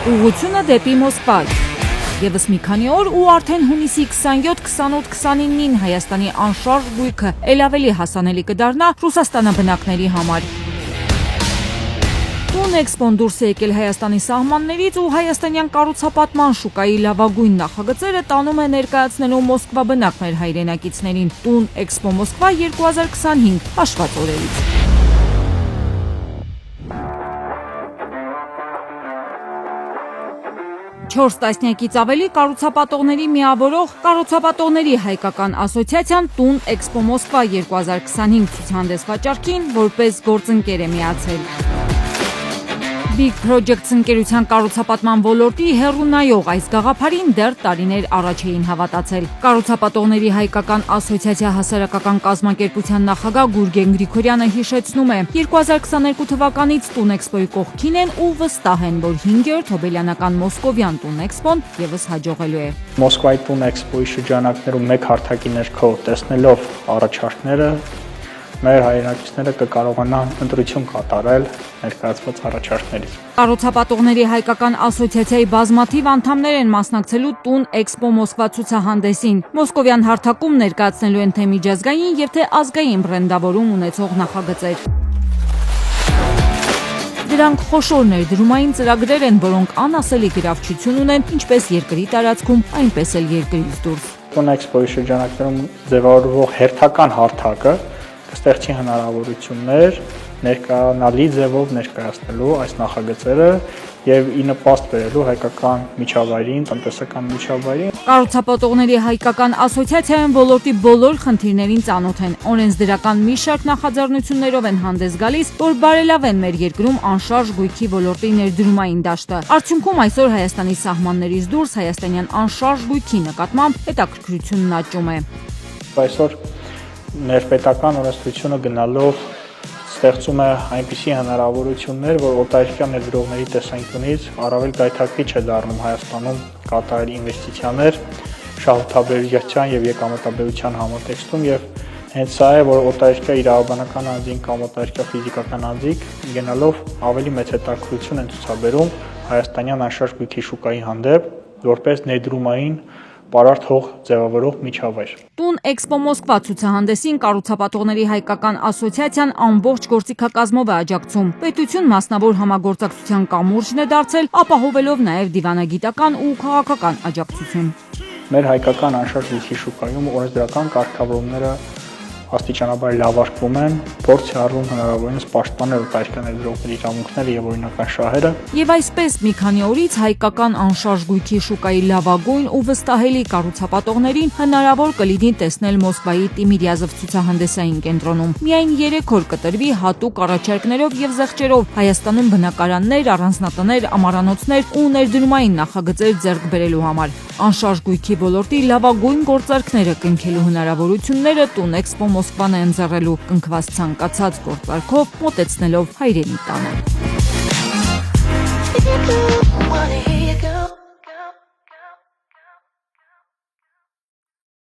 Ուղղությունը դեպի Մոսկվա։ Եվս մի քանի օր ու արդեն հունիսի 27-28-29-ին Հայաստանի անշարժ գույքը ել ավելի հասանելի կդառնա Ռուսաստանաբնակների համար։ Տուն էքսպոն դուրս է եկել Հայաստանի սահմաններից ու հայաստանյան կառուցապատման շուկայի լավագույն նախագծերը տանում է ներկայացնելու Մոսկվա բնակ մեր հայրենակիցներին։ Տուն էքսպո Մոսկվա 2025 հաշված օրերից։ 4 տասնյակից ավելի կառուցապատողների միավորող Կառուցապատողների հայկական ասոցիացիան Տուն էքսպո Մոսկվա 2025 ցուցահանդես վաճառքին որպես գործընկեր է միացել։ Big Projects ընկերության կառուցապատման ոլորտի հեռու նայող այս գաղափարին դեռ տարիներ առաջ էին հավատացել։ Կառուցապատողների հայկական ասոցիացիա հասարակական կազմակերպության նախագահ Գուրգեն Գրիգորյանը հիշեցնում է. 2022 թվականից Տուն էքսպոյի կողքին են ու վստահ են, որ 5-րդ հոբելյանական մոսկովյան Տուն էքսպոն եւս հաջողելու է։ Մոսկվայի Տուն էքսպոյի շրջանակներում մեկ հարթակի ներքո տեսնելով առաջարկները մեր հայրենակիցները կկարողանան ընտրություն կատարել ներկայացված առաջարկներից։ Կառուցապատողների հայկական ասոցիացիայի բազմաթիվ անդամներ են մասնակցելու Տուն էքսպո Մոսկվա ցուցահանդեսին։ Մոսկովյան հարթակում ներկայացնելու են թե միջազգային եւ թե ազգային բրենդավորում ունեցող նախագծեր։ Դրանք խոշոր ներդրումային ծրագրեր են, որոնք անասելի գրավչություն ունեն ինչպես երկրի տարածքում, այնպես էլ երկրից դուրս։ Տուն էքսպոյի շրջանակներում ձևավորվող հերթական հարթակը կստեղծի հնարավորություններ ներկայանալի ձևով ներկայացնելու այս նախագծերը եւ ի նպաստ բերելու հայկական միջավայրին, տնտեսական միջավայրին։ Կառուցապատողների հայկական ասոցիացիայում ոլորտի բոլոր խնդիրներին ծանոթ են։ Օրենսդրական մի շարք նախաձեռնություններով են հանդես գալիս, որ բարելավեն մեր երկրում անշարժ գույքի ոլորտի ներդրումային դաշտը։ Արդյունքում այսօր Հայաստանի սահմաններից դուրս հայաստանյան անշարժ գույքի նկատմամբ հետաքրքրությունն աճում է։ Այսօր ներպետական օրենսդրությունը գնալով ստեղծում է այնպիսի հնարավորություններ, որ օտարերկրյա ներդրողների տեսանկյունից առավել գայթակղիչ է դառնում Հայաստանում կատարել ինվեստիցիաներ շահութաբերության եւ եկամտաբերության համատեքստում եւ հենց սա է, որ օտարերկրյա իրավաբանական անձին կամ օտարերկրյա ֆիզիկական անձիկ գնալով ավելի մեծ հետաքրքրություն են ցուցաբերում հայաստանյան անշարժ գույքի շուկայի հանդեպ որպես ներդրումային պարարտ հող ձևավորող միջավայր։ Տուն էքսպո Մոսկվա ցուցահանդեսին կառուցապատողների հայկական ասոցիացիան ամբողջ գործիքակազմով է աջակցում։ Պետություն մասնավոր համագործակցության կամուրջն է դարձել, ապահովելով նաև դիվանագիտական ու քաղաքական աջակցություն։ Մեր հայկական անշարժ գույքի շուկայում օրենսդրական կարգավորումները աստիճանաբար լավարկվում են, փորձ է արվում հնարավորինս պաշտպանել օտարերկրյա ներդրողների իրավունքները եւ օրինական շահերը։ Եվ այսպես մի քանի օրից հայկական անշարժ գույքի շուկայի լավագույն ու վստահելի կառուցապատողներին հնարավոր կլինի տեսնել Մոսկվայի Տիմիրյազև ցուցահանդեսային կենտրոնում։ Միայն 3 օր կտրվի հատուկ առաջարկներով եւ զեղչերով Հայաստանում բնակարաններ, առանձնատներ, ամառանոցներ ու ներդրումային նախագծեր ձեռք բերելու համար։ Անշարժ գույքի ոլորտի լավագույն գործարքները կնքելու հնարավորությունները Տուն էքսպո Մոսկվան է ընձեռելու կնքված ցանկացած գործարքով մոտեցնելով հայրենի տանը։